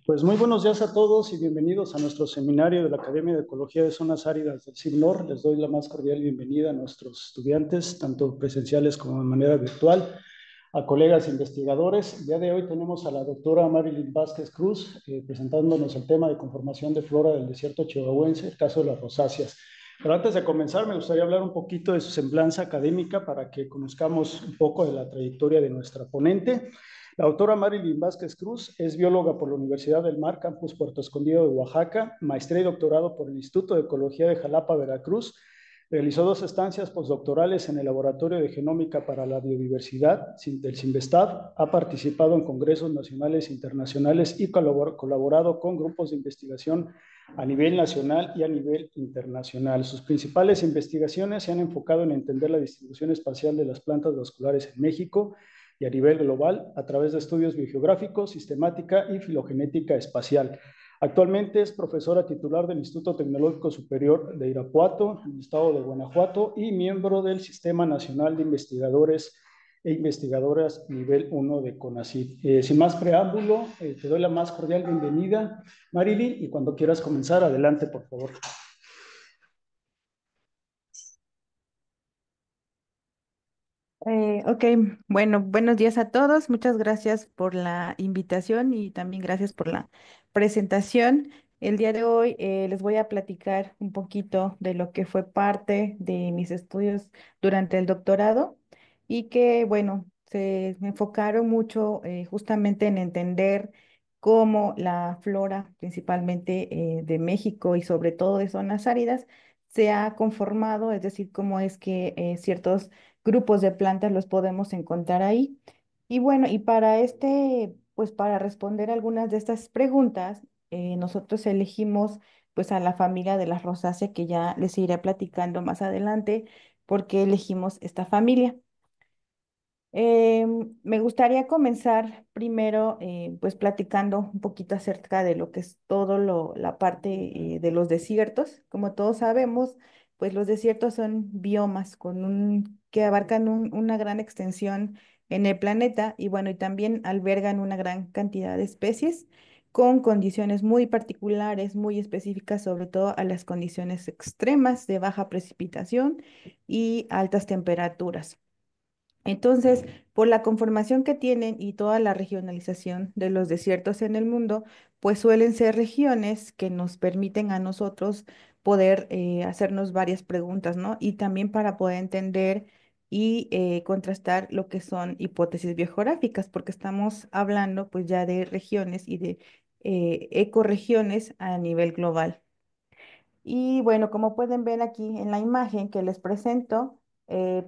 Pues muy buenos días a todos y bienvenidos a nuestro seminario de la Academia de Ecología de Zonas Áridas del CIBNOR. Les doy la más cordial bienvenida a nuestros estudiantes, tanto presenciales como de manera virtual, a colegas investigadores. El día de hoy tenemos a la doctora Marilyn Vázquez Cruz presentándonos el tema de conformación de flora del desierto chihuahuense, el caso de las rosáceas. Pero antes de comenzar, me gustaría hablar un poquito de su semblanza académica para que conozcamos un poco de la trayectoria de nuestra ponente. La autora Marilyn Vázquez Cruz es bióloga por la Universidad del Mar, Campus Puerto Escondido de Oaxaca, maestría y doctorado por el Instituto de Ecología de Jalapa, Veracruz. Realizó 2 estancias postdoctorales en el Laboratorio de Genómica para la Biodiversidad del CIMBESTAB. Ha participado en congresos nacionales e internacionales y colaborado con grupos de investigación a nivel nacional y a nivel internacional. Sus principales investigaciones se han enfocado en entender la distribución espacial de las plantas vasculares en México y a nivel global a través de estudios biogeográficos, sistemática y filogenética espacial. Actualmente es profesora titular del Instituto Tecnológico Superior de Irapuato, en el estado de Guanajuato, y miembro del Sistema Nacional de Investigadores e Investigadoras Nivel 1 de CONACYT. Sin más preámbulo, te doy la más cordial bienvenida, Marilyn, y cuando quieras comenzar, adelante, por favor. Ok, bueno, buenos días a todos. Muchas gracias por la invitación y también gracias por la presentación. El día de hoy les voy a platicar un poquito de lo que fue parte de mis estudios durante el doctorado y que, bueno, se me enfocaron mucho justamente en entender cómo la flora, principalmente de México y sobre todo de zonas áridas, se ha conformado, es decir, cómo es que ciertos grupos de plantas los podemos encontrar ahí. Y bueno, y para pues para responder algunas de estas preguntas, nosotros elegimos pues a la familia de las rosáceas que ya les iré platicando más adelante porque elegimos esta familia. Me gustaría comenzar primero pues platicando un poquito acerca de lo que es la parte de los desiertos. Como todos sabemos, pues los desiertos son biomas que abarcan una gran extensión en el planeta y bueno, y también albergan una gran cantidad de especies con condiciones muy particulares, muy específicas, sobre todo a las condiciones extremas de baja precipitación y altas temperaturas. Entonces, por la conformación que tienen y toda la regionalización de los desiertos en el mundo, pues suelen ser regiones que nos permiten a nosotros poder hacernos varias preguntas, ¿no? Y también para poder entender y contrastar lo que son hipótesis biogeográficas, porque estamos hablando pues ya de regiones y de ecorregiones a nivel global. Y bueno, como pueden ver aquí en la imagen que les presento,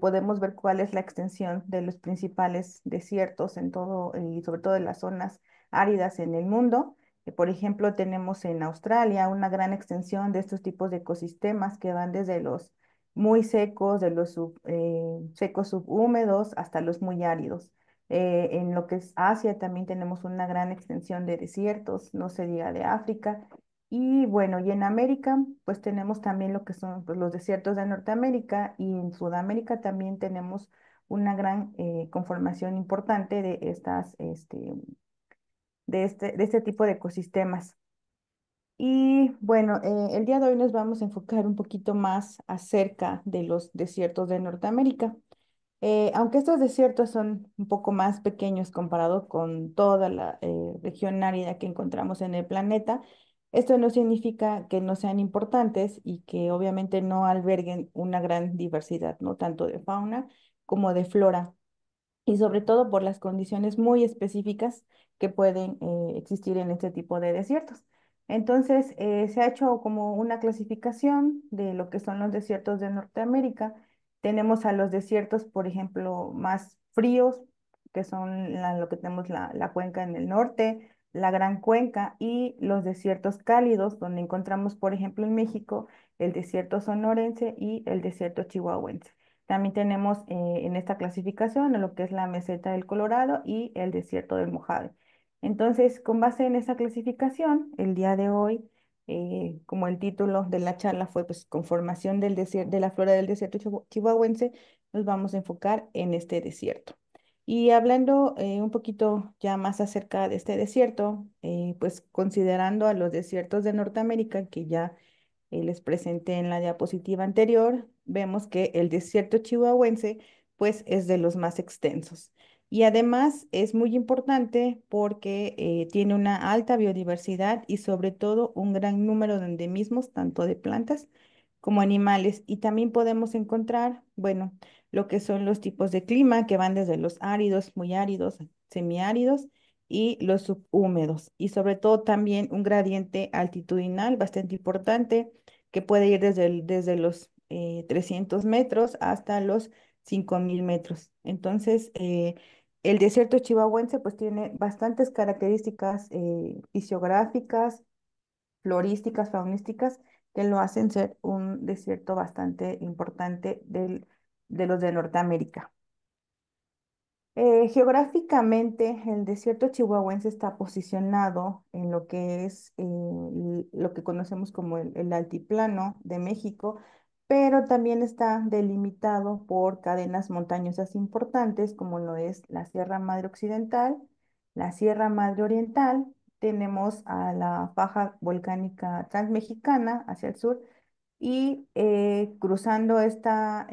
podemos ver cuál es la extensión de los principales desiertos en todo y sobre todo en las zonas áridas en el mundo. Por ejemplo, tenemos en Australia una gran extensión de estos tipos de ecosistemas que van desde los muy secos, de los secos subhúmedos hasta los muy áridos. En lo que es Asia también tenemos una gran extensión de desiertos, no se diga de África. Y bueno, y en América, pues tenemos también lo que son pues, los desiertos de Norteamérica y en Sudamérica también tenemos una gran conformación importante de de este tipo de ecosistemas. Y bueno, el día de hoy nos vamos a enfocar un poquito más acerca de los desiertos de Norteamérica. Aunque estos desiertos son un poco más pequeños comparado con toda la región árida que encontramos en el planeta, esto no significa que no sean importantes y que obviamente no alberguen una gran diversidad, ¿no? Tanto de fauna como de flora y sobre todo por las condiciones muy específicas que pueden existir en este tipo de desiertos. Entonces, se ha hecho como una clasificación de lo que son los desiertos de Norteamérica. Tenemos a los desiertos, por ejemplo, más fríos, que son lo que tenemos la cuenca en el norte, la Gran Cuenca, y los desiertos cálidos, donde encontramos, por ejemplo, en México, el desierto sonorense y el desierto chihuahuense. También tenemos en esta clasificación lo que es la meseta del Colorado y el desierto del Mojave. Entonces, con base en esa clasificación, el día de hoy, como el título de la charla fue pues, conformación del desierto, de la flora del desierto chihuahuense, nos vamos a enfocar en este desierto. Y hablando un poquito ya más acerca de este desierto, pues considerando a los desiertos de Norteamérica que ya les presenté en la diapositiva anterior, vemos que el desierto chihuahuense pues es de los más extensos. Y además es muy importante porque tiene una alta biodiversidad y sobre todo un gran número de endemismos, tanto de plantas como animales. Y también podemos encontrar, bueno, lo que son los tipos de clima que van desde los áridos, muy áridos, semiáridos y los subhúmedos. Y sobre todo también un gradiente altitudinal bastante importante que puede ir desde los 300 metros hasta los 5000 metros. Entonces, el desierto chihuahuense pues tiene bastantes características fisiográficas, florísticas, faunísticas, que lo hacen ser un desierto bastante importante de los de Norteamérica. Geográficamente, el desierto chihuahuense está posicionado en lo que es lo que conocemos como el altiplano de México, pero también está delimitado por cadenas montañosas importantes, como lo es la Sierra Madre Occidental, la Sierra Madre Oriental, tenemos a la faja volcánica transmexicana hacia el sur, y cruzando esta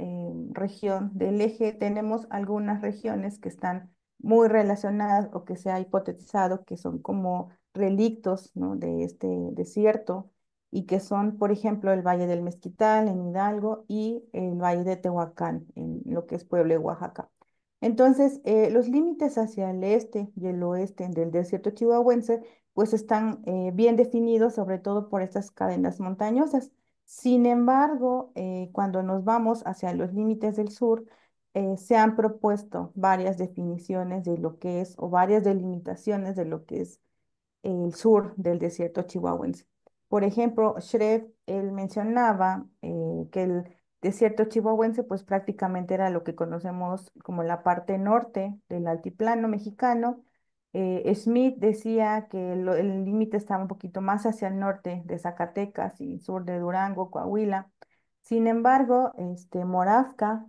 región del eje, tenemos algunas regiones que están muy relacionadas o que se ha hipotetizado que son como relictos, ¿no?, de este desierto y que son, por ejemplo, el Valle del Mezquital en Hidalgo y el Valle de Tehuacán en lo que es Puebla y Oaxaca. Entonces, los límites hacia el este y el oeste del desierto chihuahuense pues están bien definidos, sobre todo por estas cadenas montañosas. Sin embargo, cuando nos vamos hacia los límites del sur, se han propuesto varias definiciones de lo que es, o varias delimitaciones de lo que es el sur del desierto chihuahuense. Por ejemplo, Schreff, él mencionaba que el desierto chihuahuense pues prácticamente era lo que conocemos como la parte norte del altiplano mexicano. Smith decía que el límite estaba un poquito más hacia el norte de Zacatecas y sur de Durango, Coahuila. Sin embargo, Moravka,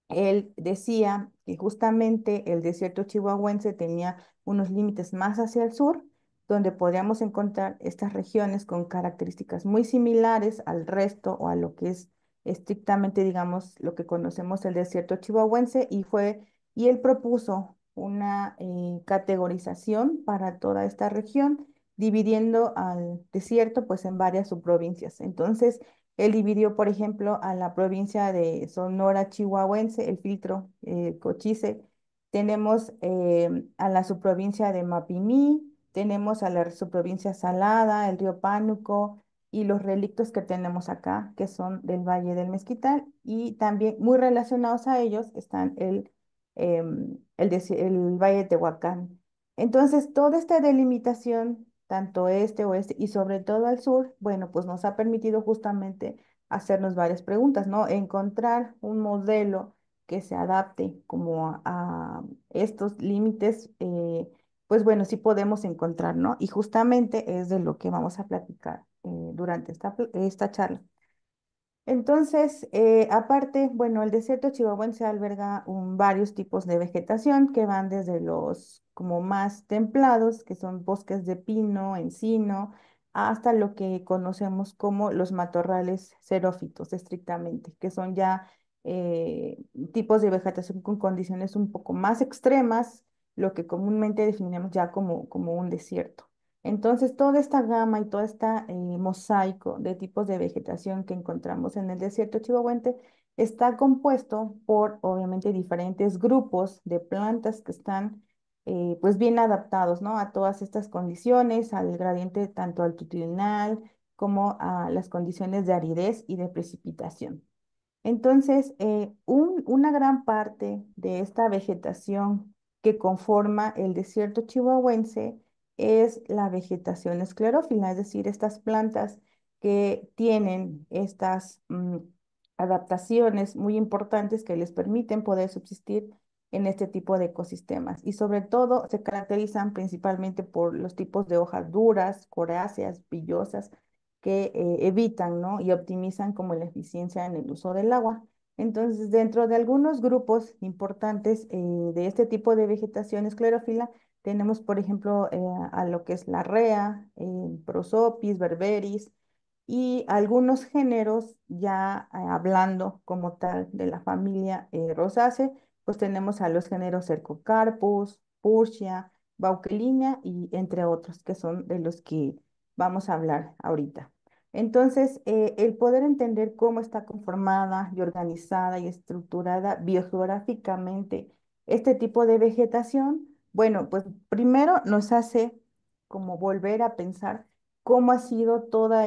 él decía que justamente el desierto chihuahuense tenía unos límites más hacia el sur, donde podríamos encontrar estas regiones con características muy similares al resto o a lo que es estrictamente, digamos, lo que conocemos el desierto chihuahuense, y él propuso una categorización para toda esta región, dividiendo al desierto pues en varias subprovincias. Entonces, él dividió, por ejemplo, a la provincia de Sonora Chihuahuense, el filtro Cochise. Tenemos a la subprovincia de Mapimí, tenemos a la subprovincia Salada, el río Pánuco y los relictos que tenemos acá, que son del Valle del Mezquital. Y también muy relacionados a ellos están el Valle de Tehuacán. Entonces, toda esta delimitación, tanto este, oeste y sobre todo al sur, bueno, pues nos ha permitido justamente hacernos varias preguntas, ¿no? Encontrar un modelo que se adapte como a estos límites, pues bueno, sí podemos encontrar, ¿no? Y justamente es de lo que vamos a platicar durante esta charla. Entonces, aparte, bueno, el desierto chihuahuense alberga varios tipos de vegetación que van desde los como más templados, que son bosques de pino, encino, hasta lo que conocemos como los matorrales xerófitos estrictamente, que son ya eh, tipos de vegetación con condiciones un poco más extremas, lo que comúnmente definimos ya como un desierto. Entonces, toda esta gama y todo este mosaico de tipos de vegetación que encontramos en el desierto chihuahuense está compuesto por, obviamente, diferentes grupos de plantas que están, pues, bien adaptados, ¿no?, a todas estas condiciones, al gradiente tanto altitudinal como a las condiciones de aridez y de precipitación. Entonces, una gran parte de esta vegetación que conforma el desierto chihuahuense es la vegetación esclerófila, es decir, estas plantas que tienen estas adaptaciones muy importantes que les permiten poder subsistir en este tipo de ecosistemas. Y sobre todo se caracterizan principalmente por los tipos de hojas duras, coriáceas, villosas, que evitan, ¿no?, y optimizan como la eficiencia en el uso del agua. Entonces, dentro de algunos grupos importantes de este tipo de vegetación esclerófila, tenemos, por ejemplo, a lo que es la rea, Prosopis, berberis, y algunos géneros, ya hablando como tal de la familia Rosaceae, pues tenemos a los géneros Cercocarpus, Furcia, Bauquelinia y entre otros, que son de los que vamos a hablar ahorita. Entonces, el poder entender cómo está conformada y organizada y estructurada biogeográficamente este tipo de vegetación, bueno, pues primero nos hace como volver a pensar cómo ha sido todos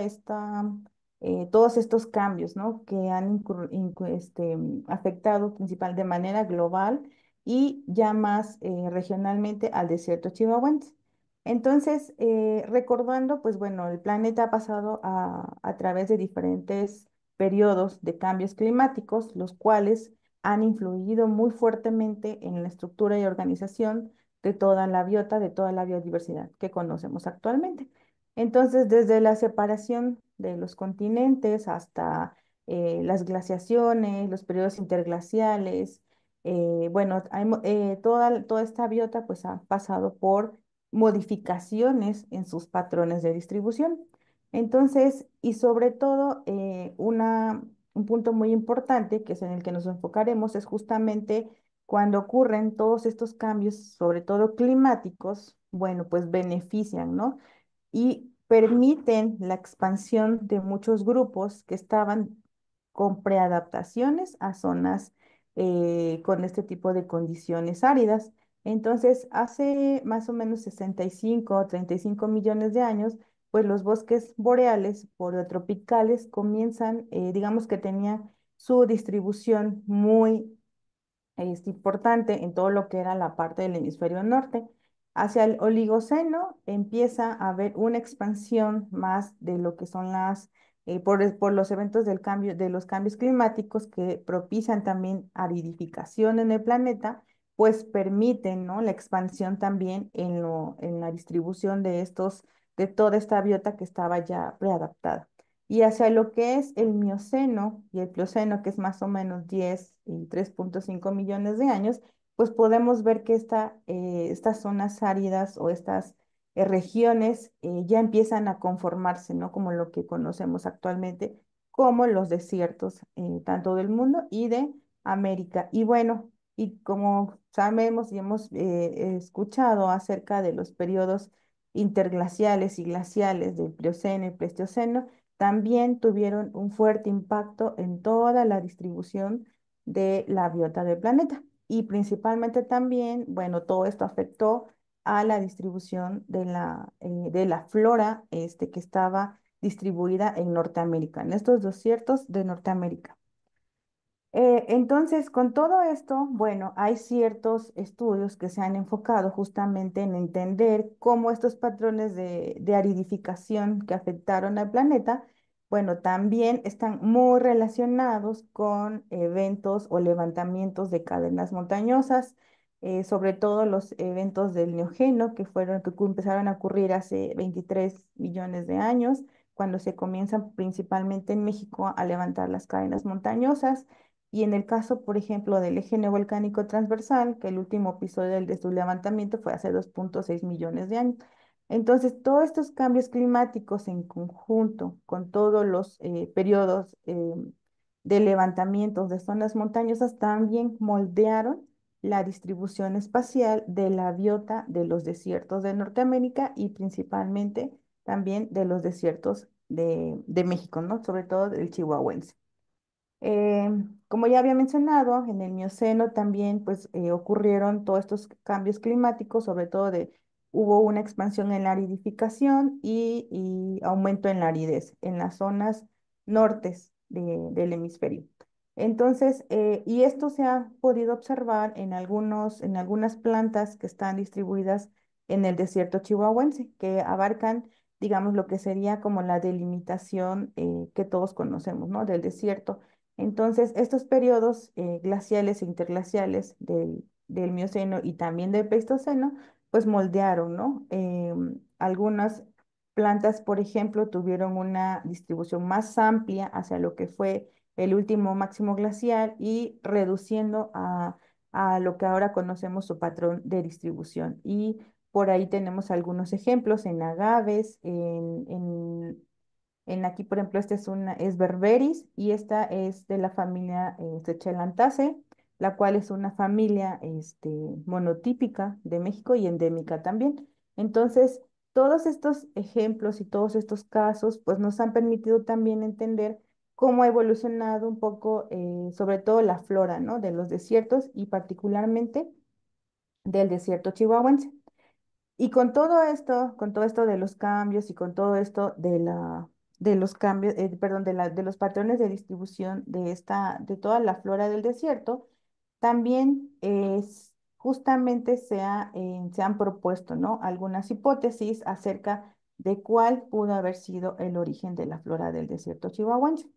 estos cambios, ¿no? Que han afectado principal de manera global y ya más regionalmente al desierto chihuahuense. Entonces, recordando, pues bueno, el planeta ha pasado a través de diferentes periodos de cambios climáticos, los cuales han influido muy fuertemente en la estructura y organización de toda la biota, de toda la biodiversidad que conocemos actualmente. Entonces, desde la separación de los continentes hasta las glaciaciones, los periodos interglaciales, bueno, toda esta biota pues ha pasado por modificaciones en sus patrones de distribución. Entonces, y sobre todo, un punto muy importante, que es en el que nos enfocaremos, es justamente cuando ocurren todos estos cambios, sobre todo climáticos, bueno, pues benefician, ¿no? Y permiten la expansión de muchos grupos que estaban con preadaptaciones a zonas con este tipo de condiciones áridas. Entonces, hace más o menos 65 o 35 millones de años, pues los bosques boreales boreotropicales comienzan, digamos que tenían su distribución muy es importante en todo lo que era la parte del hemisferio norte. Hacia el Oligoceno empieza a haber una expansión más de lo que son por los eventos del cambio, de los cambios climáticos que propician también aridificación en el planeta, pues permiten, ¿no? La expansión también en la distribución de toda esta biota que estaba ya preadaptada. Y hacia lo que es el Mioceno y el Plioceno, que es más o menos 10 y 3,5 millones de años, pues podemos ver que estas zonas áridas o estas regiones ya empiezan a conformarse, ¿no? Como lo que conocemos actualmente como los desiertos, tanto del mundo y de América. Y bueno, y como sabemos y hemos escuchado acerca de los periodos interglaciales y glaciales del Plioceno y Pleistoceno, también tuvieron un fuerte impacto en toda la distribución de la biota del planeta. Y principalmente también, bueno, todo esto afectó a la distribución de la flora que estaba distribuida en Norteamérica, en estos desiertos de Norteamérica. Entonces, con todo esto, bueno, hay ciertos estudios que se han enfocado justamente en entender cómo estos patrones de aridificación que afectaron al planeta, bueno, también están muy relacionados con eventos o levantamientos de cadenas montañosas, sobre todo los eventos del Neogeno, que empezaron a ocurrir hace 23 millones de años, cuando se comienzan principalmente en México a levantar las cadenas montañosas. Y en el caso, por ejemplo, del eje neovolcánico transversal, que el último episodio de su levantamiento fue hace 2,6 millones de años. Entonces, todos estos cambios climáticos en conjunto con todos los periodos de levantamientos de zonas montañosas también moldearon la distribución espacial de la biota de los desiertos de Norteamérica y principalmente también de los desiertos de México, ¿no? Sobre todo del chihuahuense. Eh, Como ya había mencionado, en el Mioceno también pues ocurrieron todos estos cambios climáticos, sobre todo hubo una expansión en la aridificación y aumento en la aridez en las zonas nortes del hemisferio. Entonces, y esto se ha podido observar en algunas plantas que están distribuidas en el desierto chihuahuense, que abarcan, digamos, lo que sería como la delimitación que todos conocemos, ¿no? Del desierto. Entonces, estos periodos glaciales e interglaciales del Mioceno y también del Pleistoceno, pues moldearon, ¿no? Algunas plantas, por ejemplo, tuvieron una distribución más amplia hacia lo que fue el último máximo glacial y reduciendo a lo que ahora conocemos su patrón de distribución. Y por ahí tenemos algunos ejemplos en agaves, en aquí, por ejemplo, esta es Berberis y esta es de la familia Chelantaceae, la cual es una familia monotípica de México y endémica también. Entonces, todos estos ejemplos y todos estos casos, pues nos han permitido también entender cómo ha evolucionado un poco, sobre todo la flora, ¿no? De los desiertos y particularmente del desierto chihuahuense. Y con todo esto de los cambios y con todo esto de los cambios, perdón, de los patrones de distribución de toda la flora del desierto, también justamente se han propuesto, ¿no? Algunas hipótesis acerca de cuál pudo haber sido el origen de la flora del desierto chihuahuense.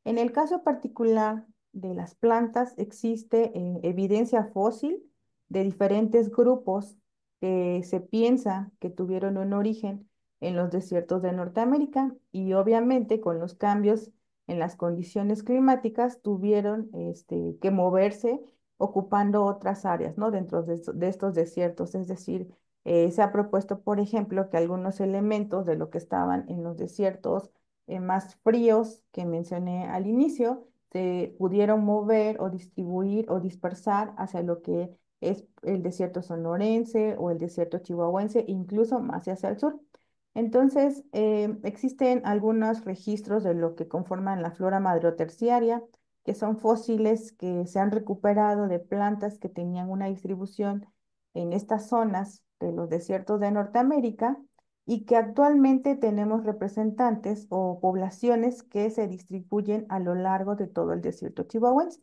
En el caso particular de las plantas, existe evidencia fósil de diferentes grupos que se piensa que tuvieron un origen en los desiertos de Norteamérica y obviamente con los cambios en las condiciones climáticas tuvieron que moverse ocupando otras áreas, ¿no? Dentro de estos desiertos. Es decir, se ha propuesto, por ejemplo, que algunos elementos de lo que estaban en los desiertos más fríos que mencioné al inicio se pudieron mover o distribuir o dispersar hacia lo que es el desierto sonorense o el desierto chihuahuense, incluso más hacia el sur. Entonces, existen algunos registros de lo que conforman la flora madroterciaria, que son fósiles que se han recuperado de plantas que tenían una distribución en estas zonas de los desiertos de Norteamérica y que actualmente tenemos representantes o poblaciones que se distribuyen a lo largo de todo el desierto chihuahuense.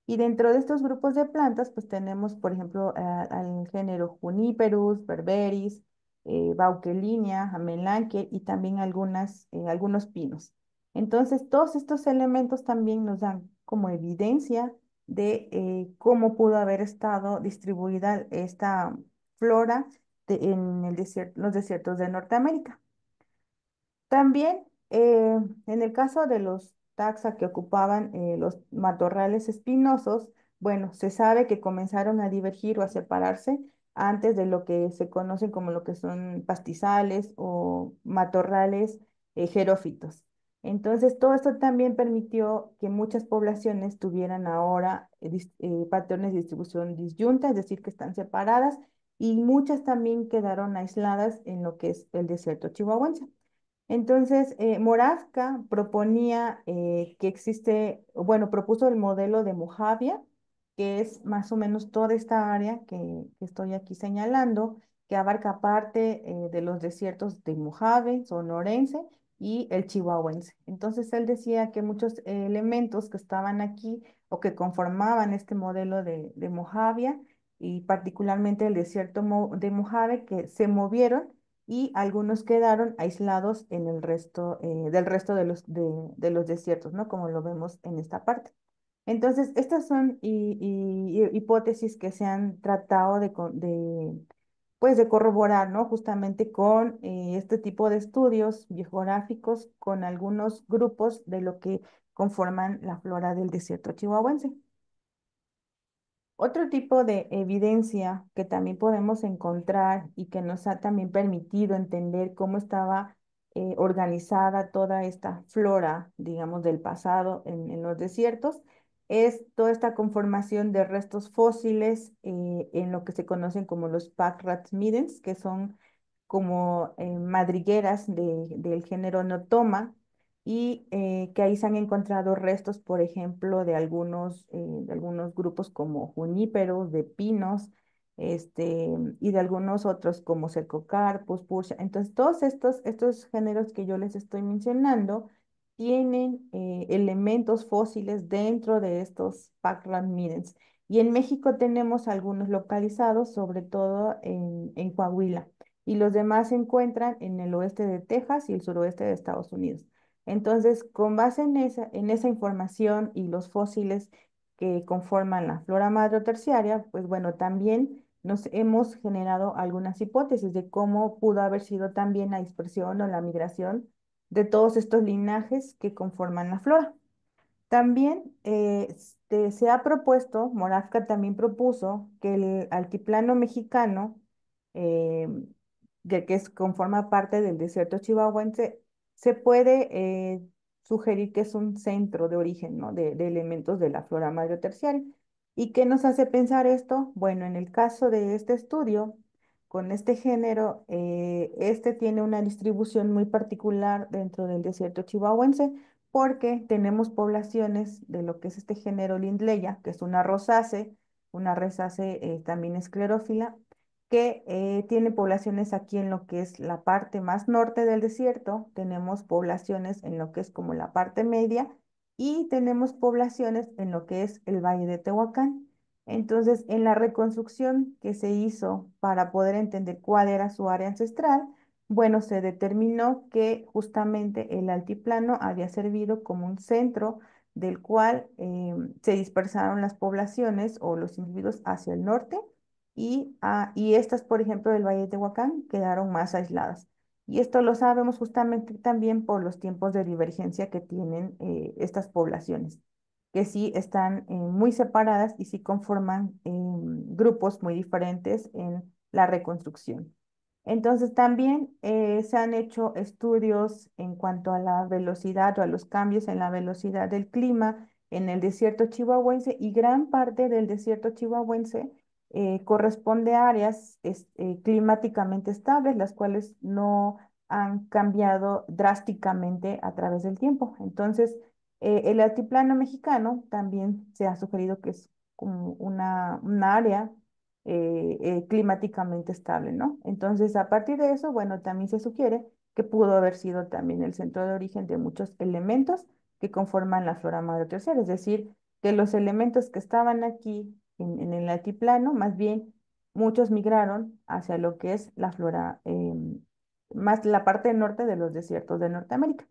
Y dentro de estos grupos de plantas, pues tenemos, por ejemplo, al género Juniperus, Berberis, Bauquelinia, Amelanche y también algunos pinos. Entonces, todos estos elementos también nos dan como evidencia de cómo pudo haber estado distribuida esta flora en los desiertos de Norteamérica. También, en el caso de los taxa que ocupaban los matorrales espinosos, bueno, se sabe que comenzaron a divergir o a separarse antes de lo que se conocen como lo que son pastizales o matorrales xerófitos. Entonces, todo esto también permitió que muchas poblaciones tuvieran ahora patrones de distribución disyunta, es decir, que están separadas, y muchas también quedaron aisladas en lo que es el desierto chihuahuense. Entonces, Moravka proponía que existe, bueno, propuso el modelo de Mojavia, que es más o menos toda esta área que estoy aquí señalando, que abarca parte de los desiertos de Mojave, sonorense y el chihuahuense. Entonces, él decía que muchos elementos que estaban aquí o que conformaban este modelo de Mojavia, y particularmente el desierto de Mojave, que se movieron y algunos quedaron aislados en el resto, del resto de los desiertos, ¿no? Como lo vemos en esta parte. Entonces, estas son hipótesis que se han tratado pues, de corroborar, ¿no? Justamente con este tipo de estudios biográficos con algunos grupos de lo que conforman la flora del desierto chihuahuense. Otro tipo de evidencia que también podemos encontrar y que nos ha también permitido entender cómo estaba organizada toda esta flora, digamos, del pasado en los desiertos, es toda esta conformación de restos fósiles en lo que se conocen como los Packrat Middens, que son como madrigueras del género Notoma, y que ahí se han encontrado restos, por ejemplo, de algunos grupos como juníperos, de pinos, y de algunos otros como Cercocarpus, Pusha. Entonces, todos estos géneros que yo les estoy mencionando tienen elementos fósiles dentro de estos Parkland Middens. Y en México tenemos algunos localizados, sobre todo en Coahuila, y los demás se encuentran en el oeste de Texas y el suroeste de Estados Unidos. Entonces, con base en esa información y los fósiles que conforman la flora madroterciaria, pues bueno, también nos hemos generado algunas hipótesis de cómo pudo haber sido también la dispersión o la migración de todos estos linajes que conforman la flora. También se ha propuesto, Moravca también propuso que el altiplano mexicano, eh, que conforma parte del desierto chihuahuense, se puede sugerir que es un centro de origen, ¿no? De elementos de la flora madre terciaria. ¿Y qué nos hace pensar esto? Bueno, en el caso de este estudio, con este género, este tiene una distribución muy particular dentro del desierto chihuahuense porque tenemos poblaciones de lo que es este género Lindleya, que es una rosácea también esclerófila, que tiene poblaciones aquí en lo que es la parte más norte del desierto, tenemos poblaciones en lo que es como la parte media y tenemos poblaciones en lo que es el Valle de Tehuacán. Entonces, en la reconstrucción que se hizo para poder entender cuál era su área ancestral, bueno, se determinó que justamente el altiplano había servido como un centro del cual se dispersaron las poblaciones o los individuos hacia el norte y estas, por ejemplo, del Valle de Tehuacán quedaron más aisladas. Y esto lo sabemos justamente también por los tiempos de divergencia que tienen estas poblaciones, que sí están muy separadas y sí conforman grupos muy diferentes en la reconstrucción. Entonces también se han hecho estudios en cuanto a la velocidad o a los cambios en la velocidad del clima en el desierto chihuahuense y gran parte del desierto chihuahuense corresponde a áreas climáticamente estables, las cuales no han cambiado drásticamente a través del tiempo. Entonces, el altiplano mexicano también se ha sugerido que es como una área climáticamente estable, ¿no? Entonces, a partir de eso, bueno, también se sugiere que pudo haber sido también el centro de origen de muchos elementos que conforman la flora madre terciaria, es decir, que los elementos que estaban aquí en el altiplano, más bien muchos migraron hacia lo que es la flora, más la parte norte de los desiertos de Norteamérica.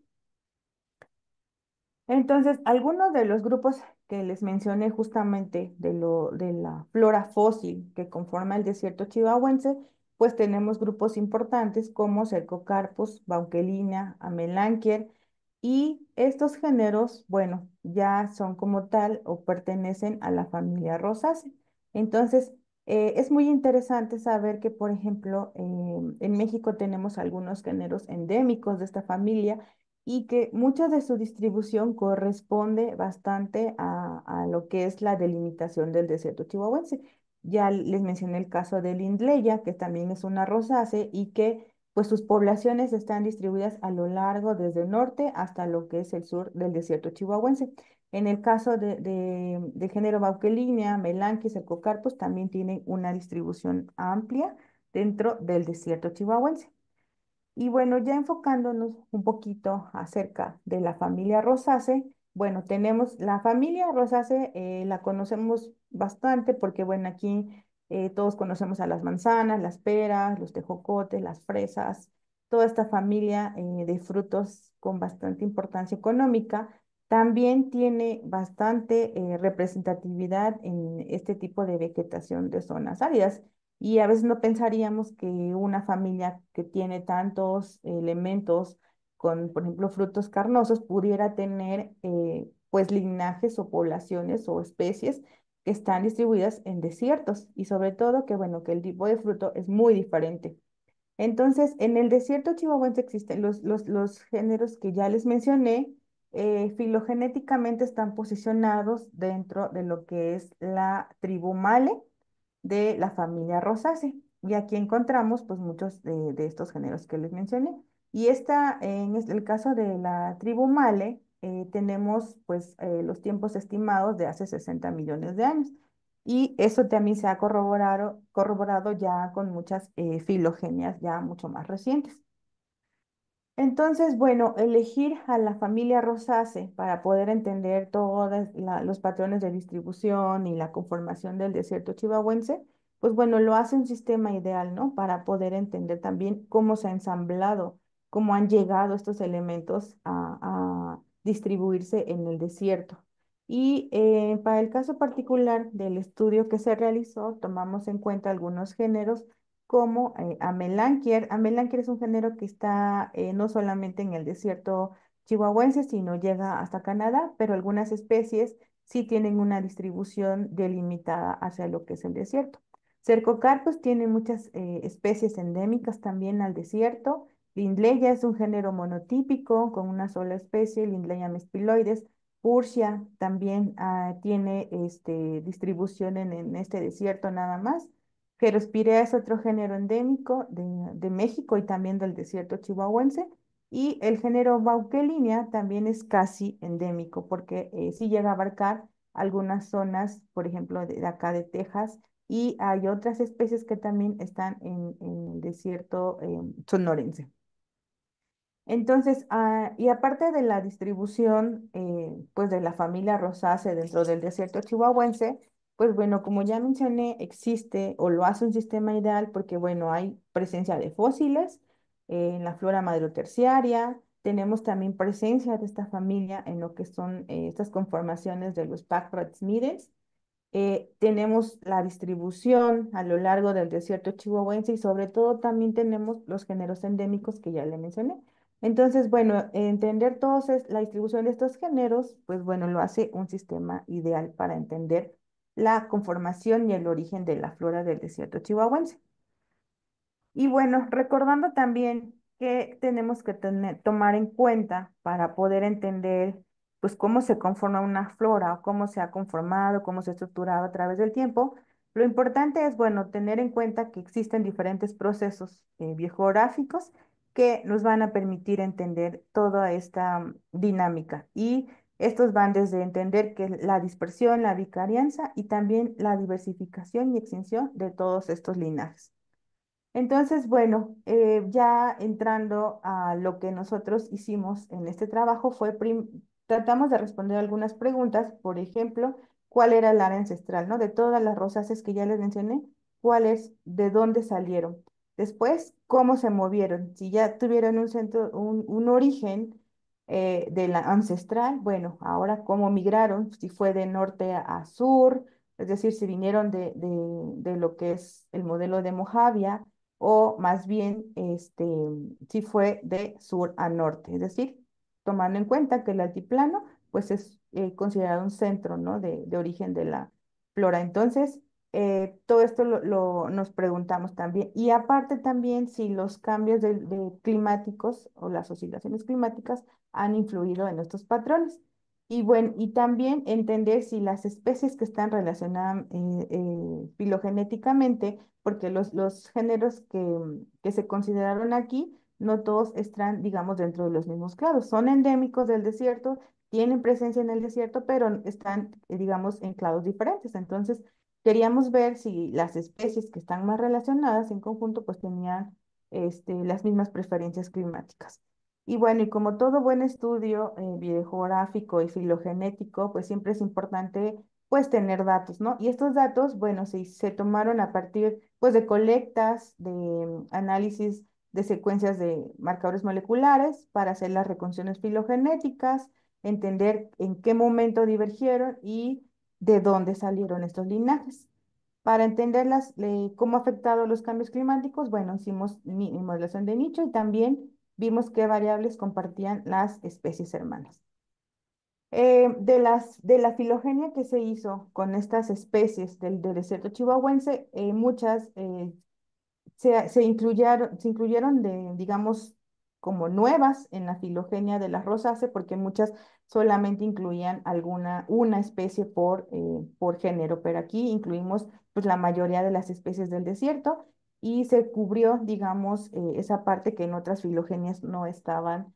Entonces, algunos de los grupos que les mencioné justamente de la flora fósil que conforma el desierto chihuahuense, pues tenemos grupos importantes como Cercocarpus, Bauquelina, Amelanchier, y estos géneros, bueno, ya son como tal o pertenecen a la familia Rosaceae. Entonces, es muy interesante saber que, por ejemplo, en México tenemos algunos géneros endémicos de esta familia y que mucha de su distribución corresponde bastante a lo que es la delimitación del desierto chihuahuense. Ya les mencioné el caso de Lindleya, que también es una rosácea y que pues sus poblaciones están distribuidas a lo largo desde el norte hasta lo que es el sur del desierto chihuahuense. En el caso del género Bauquelinia, Melanchthys, Cercocarpus, también tienen una distribución amplia dentro del desierto chihuahuense. Y bueno, ya enfocándonos un poquito acerca de la familia Rosaceae, bueno, tenemos la familia Rosaceae, la conocemos bastante porque, bueno, aquí todos conocemos a las manzanas, las peras, los tejocotes, las fresas, toda esta familia de frutos con bastante importancia económica. También tiene bastante representatividad en este tipo de vegetación de zonas áridas. Y a veces no pensaríamos que una familia que tiene tantos elementos con, por ejemplo, frutos carnosos, pudiera tener pues linajes o poblaciones o especies que están distribuidas en desiertos y sobre todo que, bueno, que el tipo de fruto es muy diferente. Entonces, en el desierto chihuahuense existen los géneros que ya les mencioné, filogenéticamente están posicionados dentro de lo que es la tribu Male de la familia Rosaceae. Y aquí encontramos pues muchos de estos géneros que les mencioné. Y en el caso de la tribu Male, tenemos pues los tiempos estimados de hace 60 millones de años. Y eso también se ha corroborado ya con muchas filogenias ya mucho más recientes. Entonces, bueno, elegir a la familia Rosace para poder entender todos los patrones de distribución y la conformación del desierto chihuahuense, pues bueno, lo hace un sistema ideal, ¿no? Para poder entender también cómo se ha ensamblado, cómo han llegado estos elementos a distribuirse en el desierto. Y para el caso particular del estudio que se realizó, tomamos en cuenta algunos géneros como Amelanchier. Amelanchier es un género que está no solamente en el desierto chihuahuense, sino llega hasta Canadá, pero algunas especies sí tienen una distribución delimitada hacia lo que es el desierto. Cercocarpus tiene muchas especies endémicas también al desierto. Lindleya es un género monotípico con una sola especie, Lindleya mespiloides. Pursia también tiene distribución en este desierto nada más. Gerospirea es otro género endémico de México y también del desierto chihuahuense. Y el género Baukelinea también es casi endémico porque sí llega a abarcar algunas zonas, por ejemplo, de acá de Texas, y hay otras especies que también están en el desierto sonorense. Entonces, y aparte de la distribución, pues de la familia rosácea dentro del desierto chihuahuense, pues bueno, como ya mencioné, existe o lo hace un sistema ideal porque, bueno, hay presencia de fósiles en la flora madroterciaria, tenemos también presencia de esta familia en lo que son estas conformaciones de los Pacrotmides. Tenemos la distribución a lo largo del desierto chihuahuense y sobre todo también tenemos los géneros endémicos que ya le mencioné. Entonces, bueno, entender la distribución de estos géneros, pues bueno, lo hace un sistema ideal para entender la conformación y el origen de la flora del desierto chihuahuense. Y bueno, recordando también que tenemos que tomar en cuenta para poder entender pues cómo se conforma una flora, cómo se ha conformado, cómo se ha estructurado a través del tiempo, lo importante es, bueno, tener en cuenta que existen diferentes procesos biogeográficos que nos van a permitir entender toda esta dinámica. Y estos van desde entender que la dispersión, la vicarianza y también la diversificación y extinción de todos estos linajes. Entonces, bueno, ya entrando a lo que nosotros hicimos en este trabajo fue, tratamos de responder algunas preguntas, por ejemplo, ¿cuál era el área ancestral, ¿no? De todas las rosáceas que ya les mencioné, ¿cuáles, de dónde salieron? Después, ¿cómo se movieron? Si ya tuvieron un centro, un origen de la ancestral, bueno, ahora cómo migraron, si fue de norte a sur, es decir, si vinieron de lo que es el modelo de Mojavia, o más bien si fue de sur a norte, es decir, tomando en cuenta que el altiplano pues es considerado un centro, ¿no? de origen de la flora. Entonces, todo esto nos preguntamos también. Y aparte también si los cambios climáticos o las oscilaciones climáticas han influido en estos patrones. Y bueno, y también entender si las especies que están relacionadas filogenéticamente, porque los géneros que se consideraron aquí, no todos están, digamos, dentro de los mismos clados. Son endémicos del desierto, tienen presencia en el desierto, pero están, digamos, en clados diferentes. Entonces, queríamos ver si las especies que están más relacionadas en conjunto, pues tenían las mismas preferencias climáticas. Y bueno, y como todo buen estudio biogeográfico y filogenético, pues siempre es importante pues tener datos, ¿no? Y estos datos, bueno, se tomaron a partir pues de colectas, de análisis de secuencias de marcadores moleculares para hacer las reconstrucciones filogenéticas, entender en qué momento divergieron y de dónde salieron estos linajes. Para entender cómo ha afectado los cambios climáticos, bueno, hicimos modelación de nicho y también vimos qué variables compartían las especies hermanas. De la filogenia que se hizo con estas especies del desierto chihuahuense, muchas se incluyeron digamos, como nuevas en la filogenia de las rosáceas, porque muchas solamente incluían una especie por género, pero aquí incluimos pues la mayoría de las especies del desierto y se cubrió, digamos, esa parte que en otras filogenias no estaban,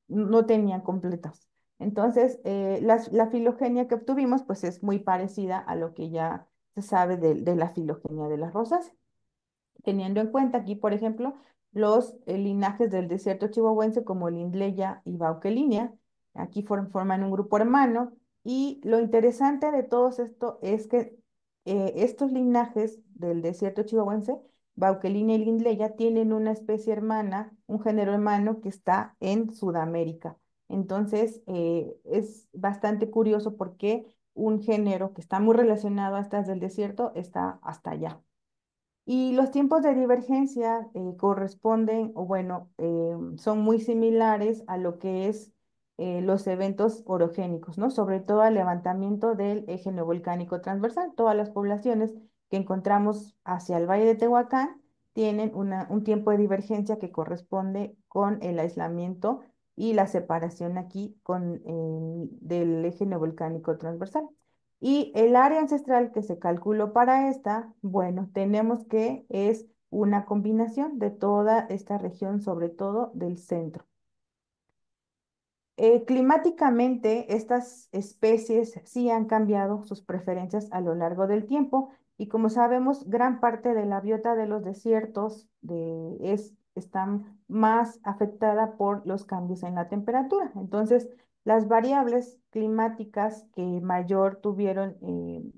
no tenían completas. Entonces, la filogenia que obtuvimos pues es muy parecida a lo que ya se sabe de la filogenia de las rosas, teniendo en cuenta aquí, por ejemplo, los linajes del desierto chihuahuense como Lindleya y Baukelinea. Aquí forman un grupo hermano y lo interesante de todo esto es que estos linajes del desierto chihuahuense, Baukelinea y Lindleya, tienen una especie hermana, un género hermano que está en Sudamérica. Entonces, es bastante curioso porque un género que está muy relacionado a estas del desierto está hasta allá. Y los tiempos de divergencia corresponden, o bueno, son muy similares a lo que es los eventos orogénicos, ¿no? Sobre todo al levantamiento del eje neovolcánico transversal. Todas las poblaciones que encontramos hacia el Valle de Tehuacán tienen un tiempo de divergencia que corresponde con el aislamiento y la separación aquí del eje neovolcánico transversal. Y el área ancestral que se calculó para esta, bueno, tenemos que es una combinación de toda esta región, sobre todo del centro. Climáticamente, estas especies sí han cambiado sus preferencias a lo largo del tiempo y como sabemos, gran parte de la biota de los desiertos están más afectada por los cambios en la temperatura. Entonces, las variables climáticas que mayor tuvieron,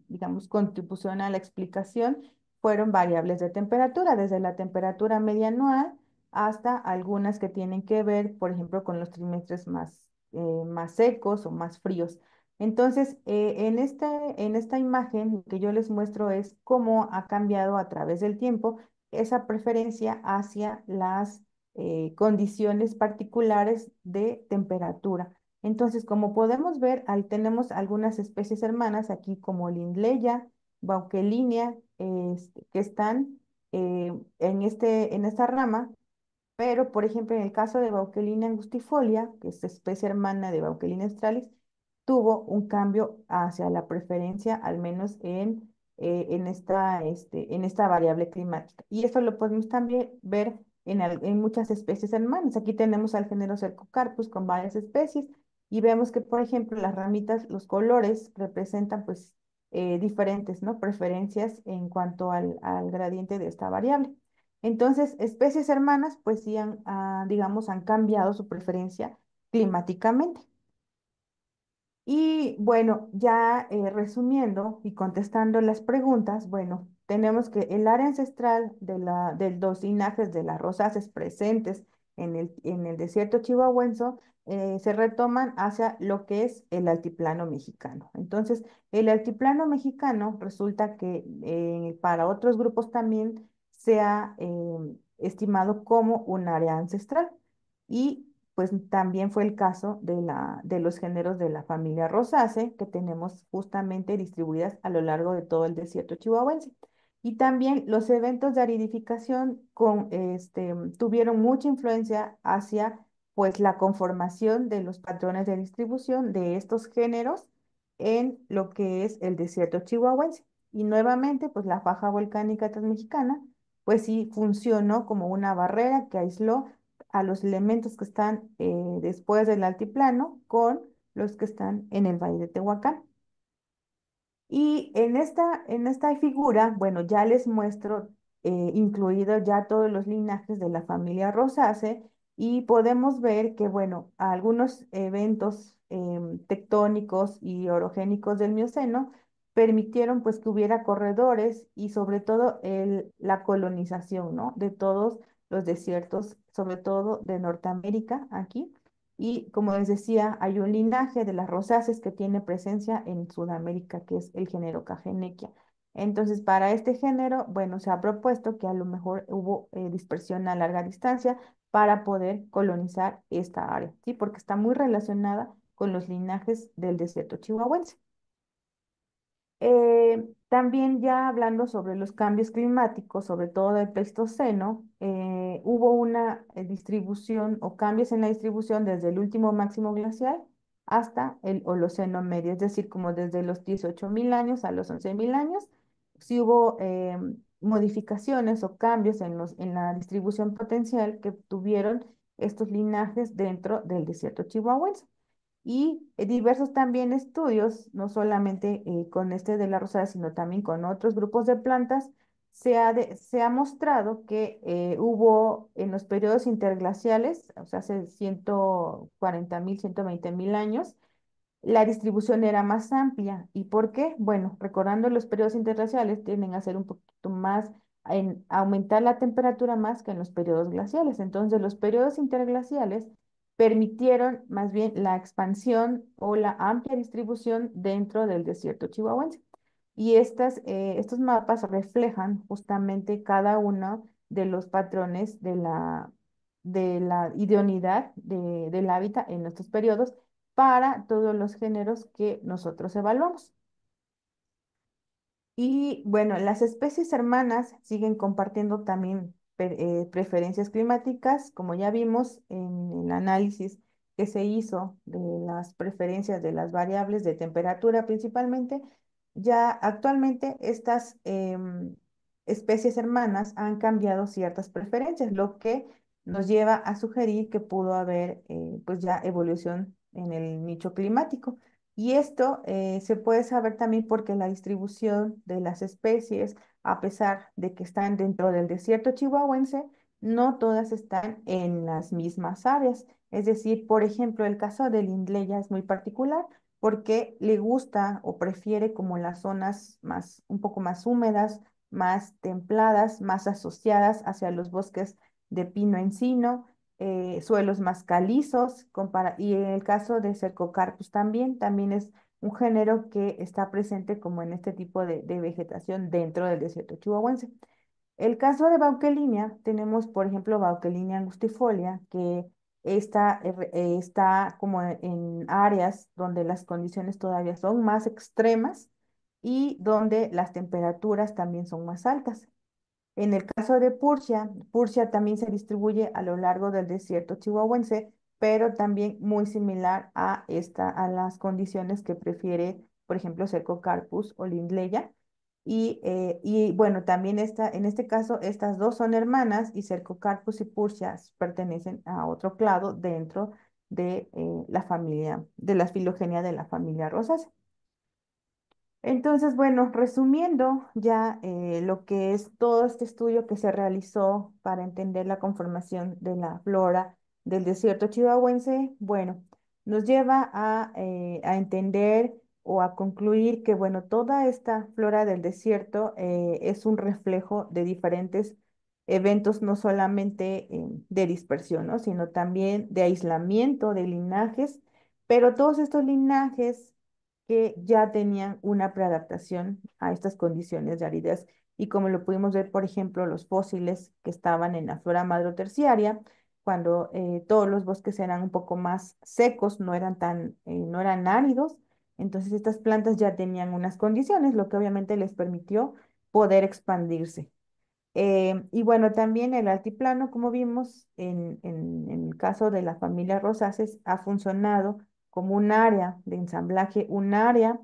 digamos, contribución a la explicación fueron variables de temperatura, desde la temperatura media anual hasta algunas que tienen que ver, por ejemplo, con los trimestres más secos o más fríos. Entonces, en esta imagen que yo les muestro es cómo ha cambiado a través del tiempo esa preferencia hacia las condiciones particulares de temperatura. Entonces, como podemos ver, ahí tenemos algunas especies hermanas aquí como Lindleya, Bauquelinia, que están en esta rama, pero, por ejemplo, en el caso de Bauquelina angustifolia, que es especie hermana de Bauquelina australis, tuvo un cambio hacia la preferencia, al menos en esta variable climática. Y esto lo podemos también ver en muchas especies hermanas. Aquí tenemos al género Cercocarpus con varias especies y vemos que, por ejemplo, las ramitas, los colores representan pues diferentes, ¿no? Preferencias en cuanto al gradiente de esta variable. Entonces, especies hermanas, pues sí digamos, han cambiado su preferencia climáticamente. Y bueno, ya resumiendo y contestando las preguntas, bueno, tenemos que el área ancestral de los linajes de las rosáceas presentes en el desierto chihuahuense se retoman hacia lo que es el altiplano mexicano. Entonces, el altiplano mexicano resulta que para otros grupos también se ha estimado como un área ancestral. Y pues también fue el caso de los géneros de la familia Rosace, que tenemos justamente distribuidas a lo largo de todo el desierto chihuahuense. Y también los eventos de aridificación tuvieron mucha influencia hacia pues, la conformación de los patrones de distribución de estos géneros en lo que es el desierto chihuahuense. Y nuevamente, pues la faja volcánica transmexicana, pues sí funcionó como una barrera que aisló a los elementos que están después del altiplano con los que están en el Valle de Tehuacán. Y en esta figura, bueno, ya les muestro incluido ya todos los linajes de la familia Rosace y podemos ver que, bueno, algunos eventos tectónicos y orogénicos del Mioceno permitieron pues que hubiera corredores y sobre todo la colonización, ¿no? De todos los desiertos, sobre todo de Norteamérica aquí. Y como les decía, hay un linaje de las rosáceas que tiene presencia en Sudamérica, que es el género Cagenequia. Entonces, para este género, bueno, se ha propuesto que a lo mejor hubo dispersión a larga distancia para poder colonizar esta área, ¿sí? Porque está muy relacionada con los linajes del desierto chihuahuense. También ya hablando sobre los cambios climáticos, sobre todo del Pleistoceno, hubo una distribución o cambios en la distribución desde el último máximo glacial hasta el Holoceno medio, es decir, como desde los 18.000 años a los 11.000 años, sí hubo modificaciones o cambios en la distribución potencial que tuvieron estos linajes dentro del desierto chihuahuense. Y diversos también estudios, no solamente con este de la rosada, sino también con otros grupos de plantas, se ha mostrado que hubo en los periodos interglaciales, o sea, hace 140.000, 120.000 años, la distribución era más amplia. ¿Y por qué? Bueno, recordando los periodos interglaciales, tienden a ser un poquito más, en aumentar la temperatura más que en los periodos glaciales. Entonces, los periodos interglaciales permitieron más bien la expansión o la amplia distribución dentro del desierto chihuahuense. Y estos mapas reflejan justamente cada uno de los patrones de la idoneidad del hábitat en estos periodos para todos los géneros que nosotros evaluamos. Y bueno, las especies hermanas siguen compartiendo también preferencias climáticas, como ya vimos en el análisis que se hizo de las preferencias de las variables de temperatura principalmente. Ya actualmente estas especies hermanas han cambiado ciertas preferencias, lo que nos lleva a sugerir que pudo haber pues ya evolución en el nicho climático. Y esto se puede saber también porque la distribución de las especies, a pesar de que están dentro del desierto chihuahuense, no todas están en las mismas áreas. Es decir, por ejemplo, el caso del Lindleya es muy particular porque le gusta o prefiere como las zonas más, un poco más húmedas, más templadas, más asociadas hacia los bosques de pino encino, suelos más calizos, y en el caso de Cercocarpus también es un género que está presente como en este tipo de vegetación dentro del desierto chihuahuense. El caso de Bauquelinia, tenemos por ejemplo Bauquelinia angustifolia, que está como en áreas donde las condiciones todavía son más extremas y donde las temperaturas también son más altas. En el caso de Pursia también se distribuye a lo largo del desierto chihuahuense, pero también muy similar a las condiciones que prefiere, por ejemplo, Cercocarpus o Lindleya. Y bueno, también en este caso, estas dos son hermanas y Cercocarpus y Pursia pertenecen a otro clado dentro de la familia, de la filogenia de la familia Rosácea. Entonces, bueno, resumiendo ya lo que es todo este estudio que se realizó para entender la conformación de la flora del desierto chihuahuense, bueno, nos lleva a entender o a concluir que, bueno, toda esta flora del desierto es un reflejo de diferentes eventos, no solamente de dispersión, ¿no? Sino también de aislamiento de linajes, pero todos estos linajes que ya tenían una preadaptación a estas condiciones de aridez. Y como lo pudimos ver, por ejemplo, los fósiles que estaban en la flora madroterciaria, cuando todos los bosques eran un poco más secos, no eran áridos, entonces estas plantas ya tenían unas condiciones, lo que obviamente les permitió poder expandirse. Y bueno, también el altiplano, como vimos en el caso de la familia Rosáceas, ha funcionado como un área de ensamblaje, un área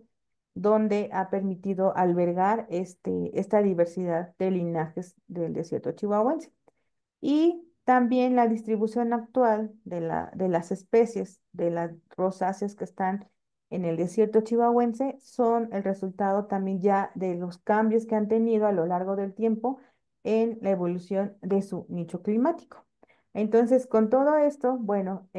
donde ha permitido albergar esta diversidad de linajes del desierto chihuahuense. Y también la distribución actual de las especies de las rosáceas que están en el desierto chihuahuense son el resultado también ya de los cambios que han tenido a lo largo del tiempo en la evolución de su nicho climático. Entonces, con todo esto, bueno,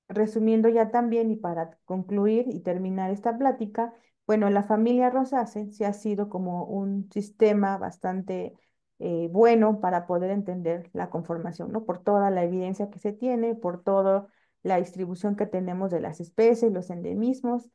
resumiendo ya también y para concluir y terminar esta plática, bueno, la familia Rosace sí ha sido como un sistema bastante bueno para poder entender la conformación, ¿no? Por toda la evidencia que se tiene, por toda la distribución que tenemos de las especies, los endemismos,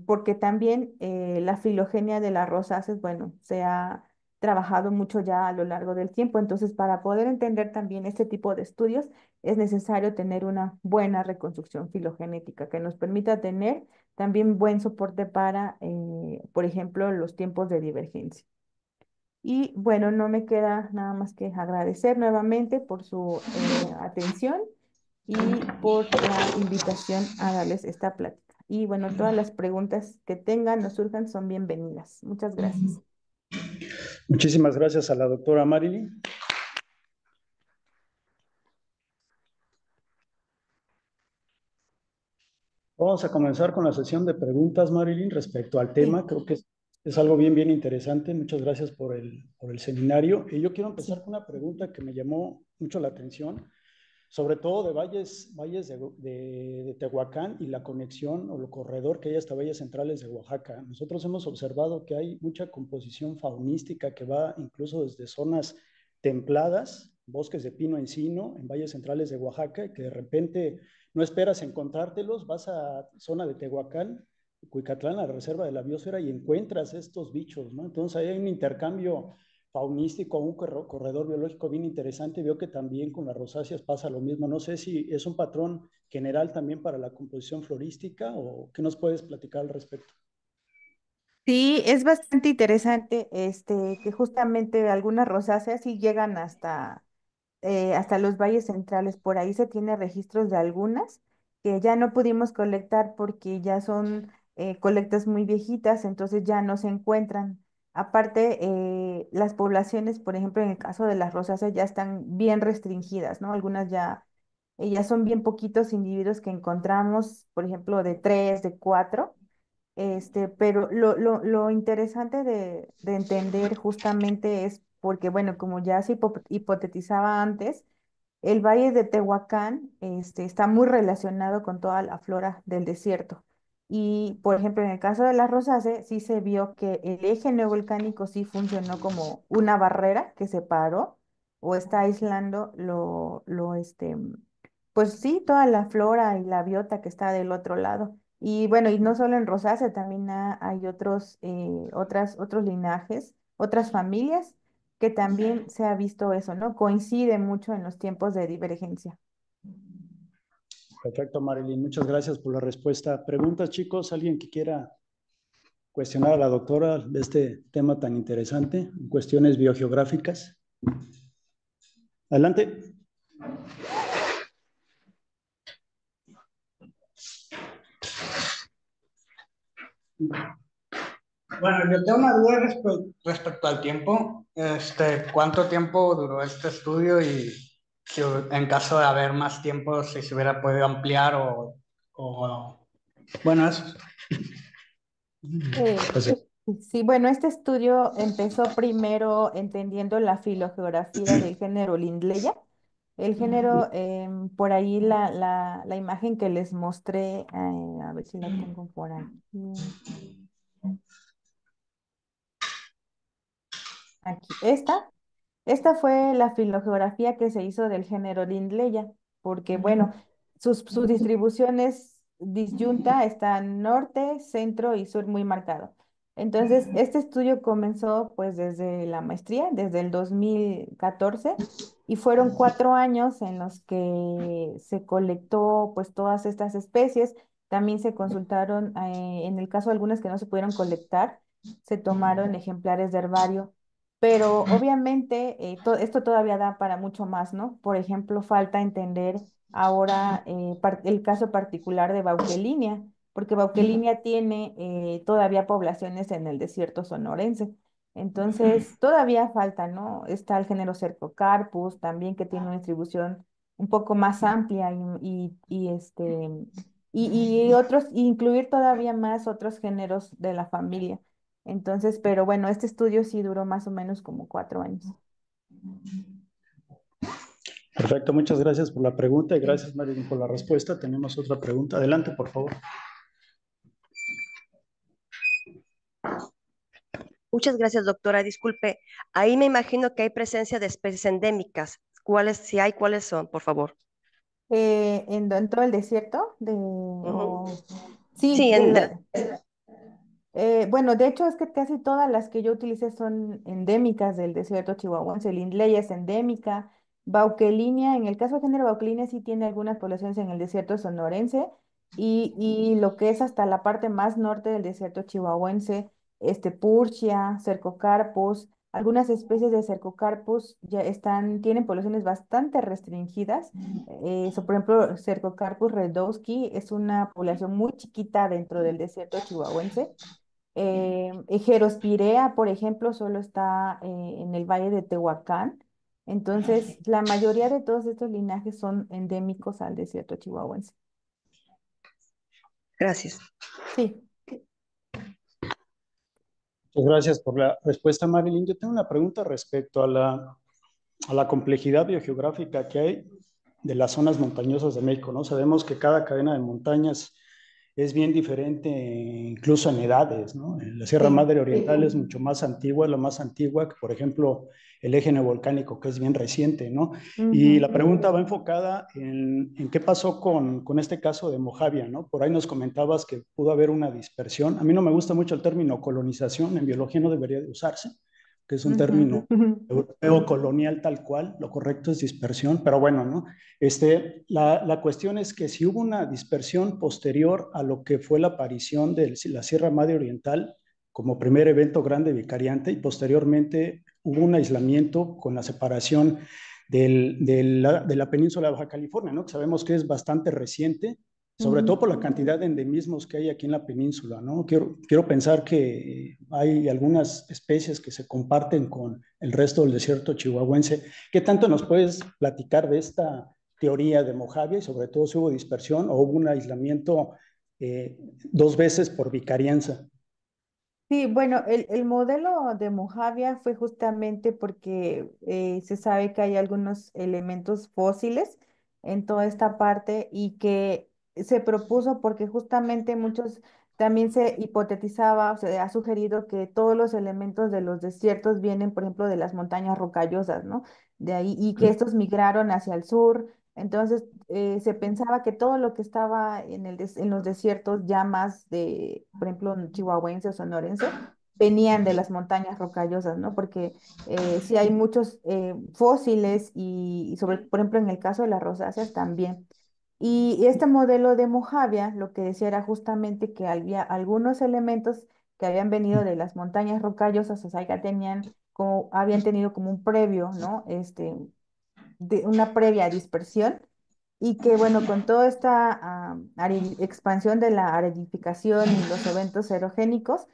porque también la filogenia de las rosáceas, bueno, se ha trabajado mucho ya a lo largo del tiempo. Entonces, para poder entender también este tipo de estudios, es necesario tener una buena reconstrucción filogenética que nos permita tener también buen soporte para, por ejemplo, los tiempos de divergencia. Y bueno, no me queda nada más que agradecer nuevamente por su atención y por la invitación a darles esta plática. Y bueno, todas las preguntas que tengan, nos surjan, son bienvenidas. Muchas gracias. Muchísimas gracias a la doctora Marilyn. Vamos a comenzar con la sesión de preguntas, Marilyn, respecto al Sí, tema. Creo que es algo bien, bien interesante. Muchas gracias por el seminario. Y yo quiero empezar sí. con una pregunta que me llamó mucho la atención, sobre todo de valles de Tehuacán y la conexión o el corredor que hay hasta valles centrales de Oaxaca. Nosotros hemos observado que hay mucha composición faunística que va incluso desde zonas templadas, bosques de pino encino, en valles centrales de Oaxaca, y que de repente no esperas encontrártelos, vas a zona de Tehuacán Cuicatlán, la reserva de la biosfera, y encuentras estos bichos, ¿no? Entonces ahí hay un intercambio faunístico, un corredor biológico bien interesante. Veo que también con las rosáceas pasa lo mismo. No sé si es un patrón general también para la composición florística o qué nos puedes platicar al respecto. Sí, es bastante interesante que justamente algunas rosáceas sí llegan hasta los valles centrales. Por ahí se tiene registros de algunas que ya no pudimos colectar porque ya son colectas muy viejitas, entonces ya no se encuentran. Aparte, las poblaciones, por ejemplo, en el caso de las rosáceas, ya están bien restringidas, ¿no? Algunas ya son bien poquitos individuos que encontramos, por ejemplo, de tres, de cuatro. Pero lo interesante de entender justamente es porque, bueno, como ya se hipotetizaba antes, el valle de Tehuacán, está muy relacionado con toda la flora del desierto. Y, por ejemplo, en el caso de las rosáceas, sí se vio que el eje neovolcánico sí funcionó como una barrera que separó o está aislando pues sí, toda la flora y la biota que está del otro lado. Y bueno, y no solo en rosácea, también hay otros linajes, otras familias que también se ha visto eso, ¿no? Coincide mucho en los tiempos de divergencia. Perfecto, Marilyn. Muchas gracias por la respuesta. ¿Preguntas, chicos? ¿Alguien que quiera cuestionar a la doctora de este tema tan interesante, cuestiones biogeográficas? Adelante. Bueno, yo tengo una duda respecto al tiempo. ¿Cuánto tiempo duró este estudio y si en caso de haber más tiempo, si se hubiera podido ampliar bueno, eso. Eh, sí, bueno, este estudio empezó primero entendiendo la filogeografía del género Lindleya. El género, por ahí la imagen que les mostré, a ver si la tengo por aquí. Aquí, esta fue la filogeografía que se hizo del género Lindleya, porque bueno, su distribución es disyunta, está norte, centro y sur muy marcado. Entonces, este estudio comenzó pues desde la maestría, desde el 2014, y fueron 4 años en los que se colectó pues todas estas especies. También se consultaron, en el caso de algunas que no se pudieron colectar, se tomaron ejemplares de herbario, pero obviamente esto todavía da para mucho más, ¿no? Por ejemplo, falta entender ahora el caso particular de Bauquelinia, porque Bauquelinia tiene todavía poblaciones en el desierto sonorense. Entonces, todavía falta, ¿no? Está el género Cercocarpus, también que tiene una distribución un poco más amplia y otros, incluir todavía más otros géneros de la familia. Entonces, pero bueno, este estudio sí duró más o menos como 4 años. Perfecto, muchas gracias por la pregunta y gracias, Marilyn, por la respuesta. Tenemos otra pregunta. Adelante, por favor. Muchas gracias, doctora. Disculpe, ahí me imagino que hay presencia de especies endémicas. ¿Cuáles, si hay, cuáles son, por favor? En todo el desierto Ujú. sí, Sí, bueno, de hecho es que casi todas las que yo utilicé son endémicas del desierto chihuahuense. Lindley es endémica. Bauquelinia, en el caso del género Bauquelinia sí tiene algunas poblaciones en el desierto sonorense y lo que es hasta la parte más norte del desierto chihuahuense, Purchia, Cercocarpus, algunas especies de Cercocarpus tienen poblaciones bastante restringidas. Por ejemplo, Cercocarpus redowski es una población muy chiquita dentro del desierto chihuahuense. Gerospirea, por ejemplo, solo está en el valle de Tehuacán. Entonces, la mayoría de todos estos linajes son endémicos al desierto chihuahuense. gracias. Sí. Muchas gracias por la respuesta, Marilyn. Yo tengo una pregunta respecto a la complejidad biogeográfica que hay de las zonas montañosas de México, ¿no? Sabemos que cada cadena de montañas es bien diferente incluso en edades, ¿no? La Sierra Sí. Madre Oriental es mucho más antigua, es la más antigua que, por ejemplo, el eje neovolcánico, que es bien reciente, ¿no? Y Ujú. la pregunta va enfocada en qué pasó con este caso de Mojavia, ¿no? Por ahí nos comentabas que pudo haber una dispersión. A mí no me gusta mucho el término colonización, en biología no debería de usarse, que es un Ujú. término europeo colonial tal cual, lo correcto es dispersión, pero bueno, ¿no? La cuestión es que si hubo una dispersión posterior a lo que fue la aparición de la Sierra Madre Oriental como primer evento grande vicariante y posteriormente hubo un aislamiento con la separación de la península de Baja California, ¿no? Que sabemos que es bastante reciente, sobre todo Ujú. por la cantidad de endemismos que hay aquí en la península, ¿no? Quiero pensar que hay algunas especies que se comparten con el resto del desierto chihuahuense. ¿Qué tanto nos puedes platicar de esta teoría de Mojave y sobre todo si hubo dispersión o hubo un aislamiento dos veces por vicarianza? Sí, bueno, el modelo de Mojavia fue justamente porque se sabe que hay algunos elementos fósiles en toda esta parte y que se propuso porque justamente muchos también se hipotetizaba, o se ha sugerido que todos los elementos de los desiertos vienen, por ejemplo, de las montañas rocallosas, ¿no? De ahí, y que estos migraron hacia el sur. Entonces, se pensaba que todo lo que estaba en los desiertos ya más de, por ejemplo, chihuahuense o sonorense, venían de las montañas rocallosas, ¿no? Porque sí hay muchos fósiles y sobre, por ejemplo, en el caso de las rosáceas también. Y este modelo de Mojavia lo que decía era justamente que había algunos elementos que habían venido de las montañas rocallosas, o sea, ya tenían como, habían tenido como un previo, ¿no? De una previa dispersión y que bueno, con toda esta expansión de la aridificación y los eventos erogénicos,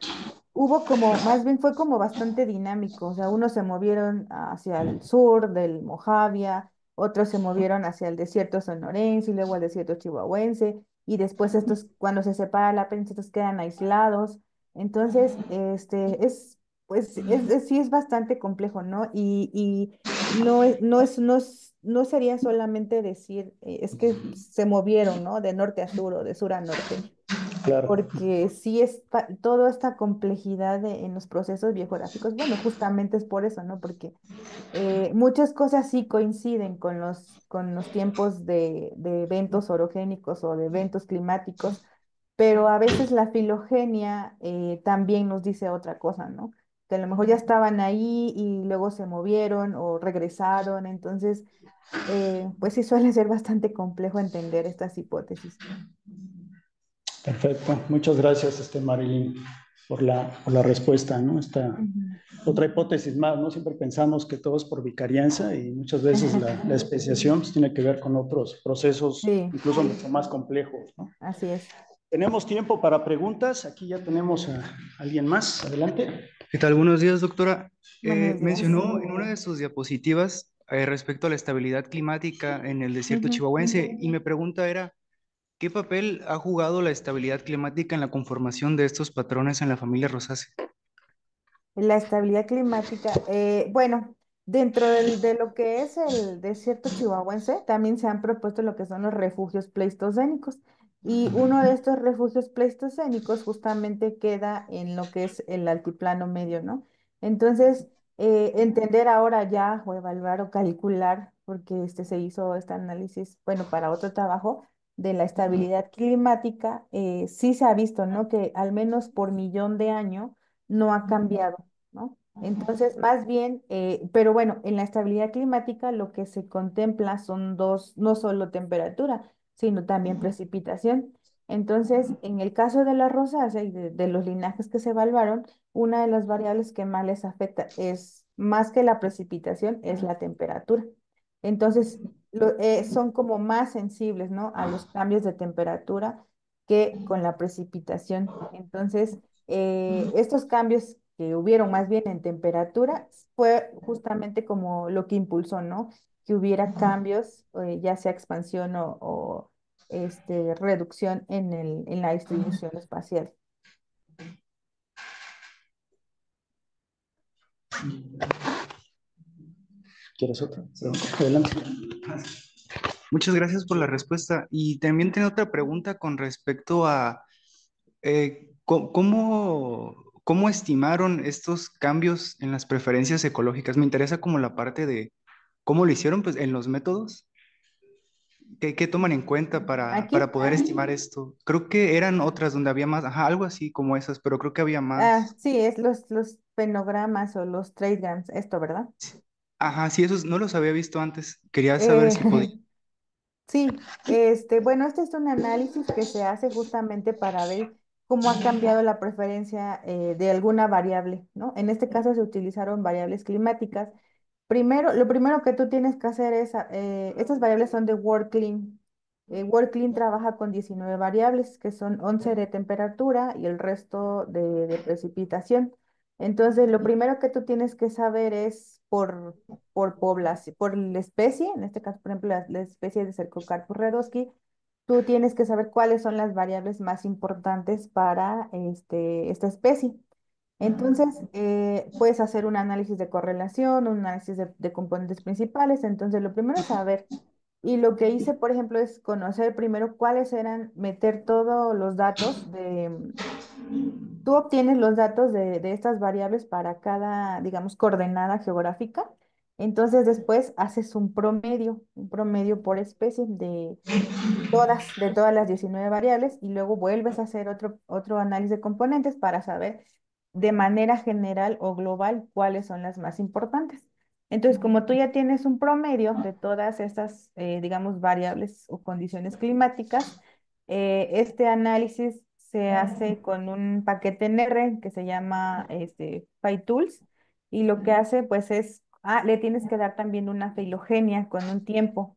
hubo como, más bien fue como bastante dinámico, o sea, unos se movieron hacia el sur del Mojavia, otros se movieron hacia el desierto sonorense y luego al desierto chihuahuense, y después estos, cuando se separa la península, estos quedan aislados. Entonces, pues, sí es bastante complejo, ¿no? Y no sería solamente decir, es que se movieron, ¿no? De norte a sur o de sur a norte Claro. porque sí es toda esta complejidad en los procesos biográficos, bueno, justamente es por eso, ¿no? Porque muchas cosas sí coinciden con los tiempos de eventos orogénicos o de eventos climáticos, pero a veces la filogenia también nos dice otra cosa, ¿no? Que a lo mejor ya estaban ahí y luego se movieron o regresaron, entonces, pues sí suele ser bastante complejo entender estas hipótesis. Perfecto. Muchas gracias, Marilyn, por la respuesta, ¿no? Esta Ujú. otra hipótesis más, ¿no? Siempre pensamos que todo es por vicarianza y muchas veces la especiación pues, tiene que ver con otros procesos Sí, incluso mucho más complejos, ¿no? así es. Tenemos tiempo para preguntas. Aquí ya tenemos a alguien más. Adelante. ¿Qué tal? Buenos días, doctora. Buenos días. Mencionó en una de sus diapositivas respecto a la estabilidad climática en el desierto Ujú. chihuahuense y mi pregunta era, ¿qué papel ha jugado la estabilidad climática en la conformación de estos patrones en la familia rosácea? La estabilidad climática, bueno, dentro de lo que es el desierto chihuahuense, también se han propuesto lo que son los refugios pleistocénicos. Y uno de estos refugios pleistocénicos justamente queda en lo que es el altiplano medio, ¿no? Entonces, entender ahora ya o evaluar o calcular, porque se hizo este análisis, bueno, para otro trabajo de la estabilidad climática, sí se ha visto, ¿no? Que al menos por millón de años no ha cambiado, ¿no? Entonces, más bien, pero bueno, en la estabilidad climática lo que se contempla son dos, no solo temperatura, sino también precipitación. Entonces, en el caso de la rosácea y de los linajes que se evaluaron, una de las variables que más les afecta es, más que la precipitación, es la temperatura. Entonces, son como más sensibles, ¿no? A los cambios de temperatura que con la precipitación. Entonces, estos cambios que hubieron más bien en temperatura fue justamente como lo que impulsó, ¿no? Que hubiera cambios, ya sea expansión o reducción en la distribución espacial. ¿Quieres otra? Adelante. Muchas gracias por la respuesta. Y también tengo otra pregunta con respecto a ¿Cómo estimaron estos cambios en las preferencias ecológicas? Me interesa como la parte de cómo lo hicieron, pues en los métodos. ¿Qué toman en cuenta para Aquí, poder estimar esto? Creo que eran otras donde había más, ajá, algo así como esas, pero creo que había más. sí, es los penogramas o los tradegrams, esto, ¿verdad? Ajá, sí, esos no los había visto antes. Quería saber Eh, si podía. Sí, bueno, este es un análisis que se hace justamente para ver cómo ha cambiado la preferencia de alguna variable, ¿no? En este caso se utilizaron variables climáticas. Primero, lo primero que tú tienes que hacer es, estas variables son de WorldClim. WorldClim trabaja con 19 variables, que son 11 de temperatura y el resto de precipitación. Entonces, lo primero que tú tienes que saber es por población, por la especie, en este caso, por ejemplo, la especie de Cercocarpus redowski, tú tienes que saber cuáles son las variables más importantes para esta especie. Entonces, puedes hacer un análisis de correlación, un análisis de componentes principales. Entonces, lo primero es saber. Y lo que hice, por ejemplo, es conocer primero cuáles eran, meter todos los datos de, tú obtienes los datos de estas variables para cada, digamos, coordenada geográfica. Entonces después haces un promedio por especie de todas las 19 variables y luego vuelves a hacer otro análisis de componentes para saber de manera general o global cuáles son las más importantes. Entonces, como tú ya tienes un promedio de todas estas, digamos, variables o condiciones climáticas, este análisis se hace con un paquete en R que se llama PyTools y lo que hace pues es, le tienes que dar también una filogenia con un tiempo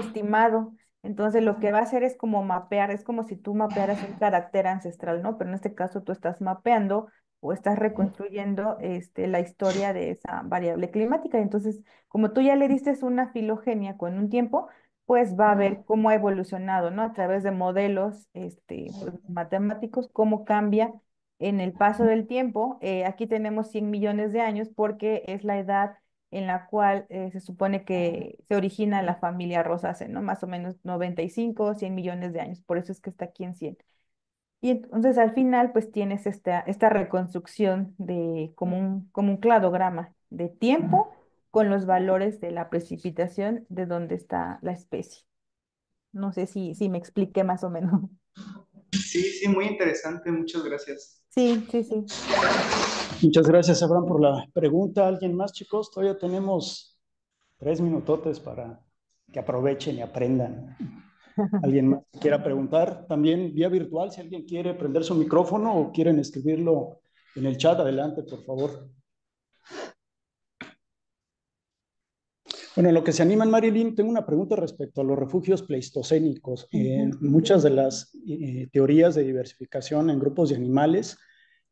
estimado. Entonces lo que va a hacer es como mapear, es como si tú mapearas un carácter ancestral, ¿no? Pero en este caso tú estás mapeando o estás reconstruyendo la historia de esa variable climática. Entonces, como tú ya le diste una filogenia con un tiempo, pues va a ver cómo ha evolucionado, ¿no? A través de modelos pues, matemáticos, cómo cambia en el paso del tiempo. Aquí tenemos 100 millones de años porque es la edad en la cual se supone que se origina la familia Rosácea, ¿no? Más o menos 95, 100 millones de años, por eso es que está aquí en 100. Y entonces al final pues tienes esta reconstrucción de como un cladograma de tiempo con los valores de la precipitación de dónde está la especie. No sé si me expliqué más o menos. Sí, sí, muy interesante, muchas gracias. Sí, sí, sí. Muchas gracias, Abraham, por la pregunta. ¿Alguien más, chicos? Todavía tenemos 3 minutotes para que aprovechen y aprendan. ¿Alguien más que quiera preguntar? También vía virtual, si alguien quiere prender su micrófono o quieren escribirlo en el chat, adelante, por favor. Bueno, en lo que se animan, Marilyn, tengo una pregunta respecto a los refugios pleistocénicos. Ujú. Muchas de las teorías de diversificación en grupos de animales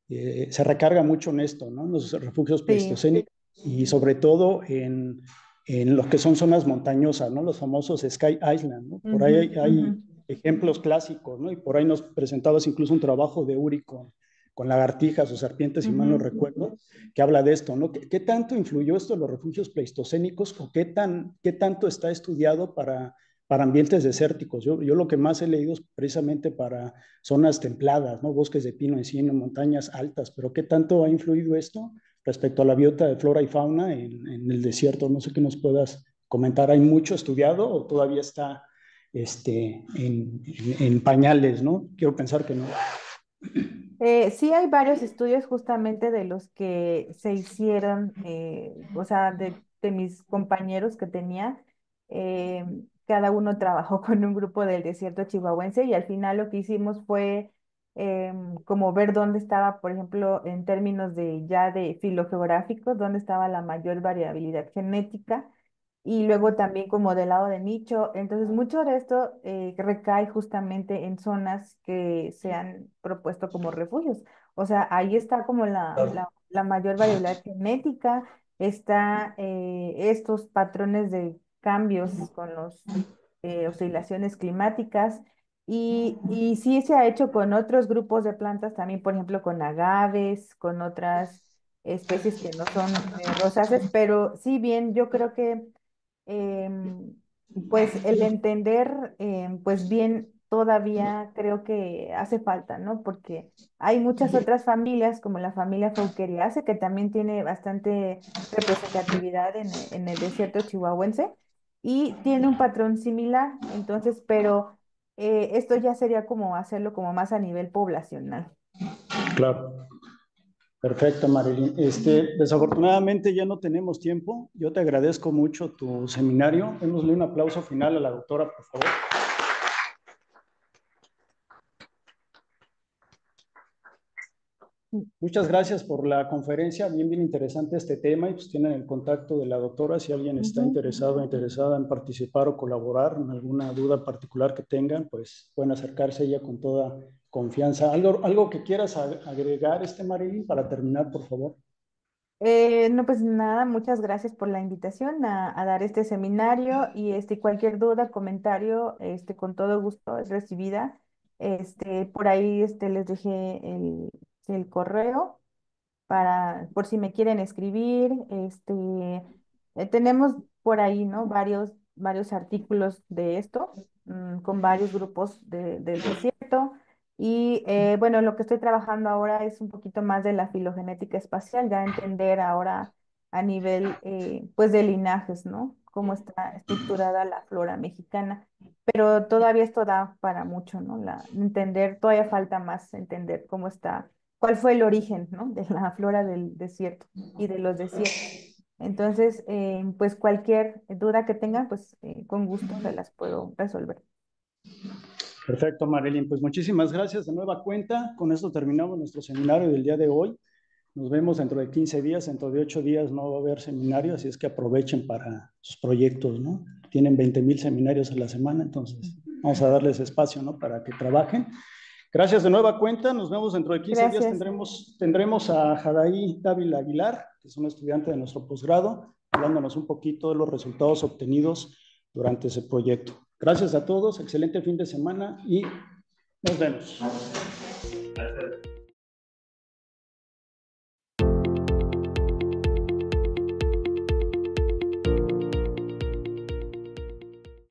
se recarga mucho en esto, ¿no? En los refugios Sí. pleistocénicos y sobre todo en los que son zonas montañosas, ¿no? Los famosos Sky Island, ¿no? Por ahí Ujú, ujú. hay ejemplos clásicos, ¿no? Y por ahí nos presentabas incluso un trabajo de Uri con lagartijas o serpientes, si mal no Ujú. recuerdo, que habla de esto, ¿no? ¿Qué tanto influyó esto en los refugios pleistocénicos o qué tanto está estudiado para ambientes desérticos? Yo lo que más he leído es precisamente para zonas templadas, ¿no? Bosques de pino, encino, montañas altas, pero ¿qué tanto ha influido esto respecto a la biota de flora y fauna en el desierto? No sé qué nos puedas comentar. ¿Hay mucho estudiado o todavía está en pañales, ¿no? Quiero pensar que no. Sí hay varios estudios justamente de los que se hicieron, o sea, de mis compañeros que tenía, eh, cada uno trabajó con un grupo del desierto chihuahuense y al final lo que hicimos fue como ver dónde estaba, por ejemplo, en términos de ya de filogeográficos, dónde estaba la mayor variabilidad genética y luego también como del lado de nicho. Entonces, mucho de esto recae justamente en zonas que se han propuesto como refugios. O sea, ahí está como la mayor variabilidad genética, está estos patrones de cambios con las oscilaciones climáticas. Y sí se ha hecho con otros grupos de plantas, también, por ejemplo, con agaves, con otras especies que no son rosáceas, pero sí bien, yo creo que em, pues el entender pues bien todavía creo que hace falta, ¿no? Porque hay muchas otras familias, como la familia Fauqueriaceae, que también tiene bastante representatividad en el desierto chihuahuense y tiene un patrón similar, entonces, pero esto ya sería como hacerlo como más a nivel poblacional. Claro. Perfecto, Marilyn. Desafortunadamente ya no tenemos tiempo. Yo te agradezco mucho tu seminario. Démosle un aplauso final a la doctora, por favor. Muchas gracias por la conferencia, bien interesante este tema y pues tienen el contacto de la doctora si alguien está interesado o interesada en participar o colaborar en alguna duda particular que tengan, pues pueden acercarse a ella con toda confianza. ¿Algo que quieras agregar, Marilyn, para terminar, por favor? No, pues nada, muchas gracias por la invitación a dar este seminario y cualquier duda, comentario, con todo gusto es recibida. Por ahí les dejé el correo por si me quieren escribir. Tenemos por ahí, ¿no? Varios artículos de esto, con varios grupos del desierto. Y bueno, lo que estoy trabajando ahora es un poquito más de la filogenética espacial, ya entender ahora a nivel, pues, de linajes, ¿no? Cómo está estructurada la flora mexicana. Pero todavía esto da para mucho, ¿no? Todavía falta más entender cómo está, cuál fue el origen, ¿no? De la flora del desierto y de los desiertos. Entonces, pues cualquier duda que tengan, pues con gusto se las puedo resolver. Perfecto, Marilyn. Pues muchísimas gracias de nueva cuenta. Con esto terminamos nuestro seminario del día de hoy. Nos vemos dentro de 15 días, dentro de 8 días no va a haber seminario, así es que aprovechen para sus proyectos, ¿no? Tienen 20,000 seminarios a la semana, entonces vamos a darles espacio, ¿no? Para que trabajen. Gracias de nueva cuenta, nos vemos dentro de 15 días. Tendremos a Jadaí Dávila Aguilar, que es un estudiante de nuestro posgrado, hablándonos un poquito de los resultados obtenidos durante ese proyecto. Gracias a todos, excelente fin de semana y nos vemos. Gracias.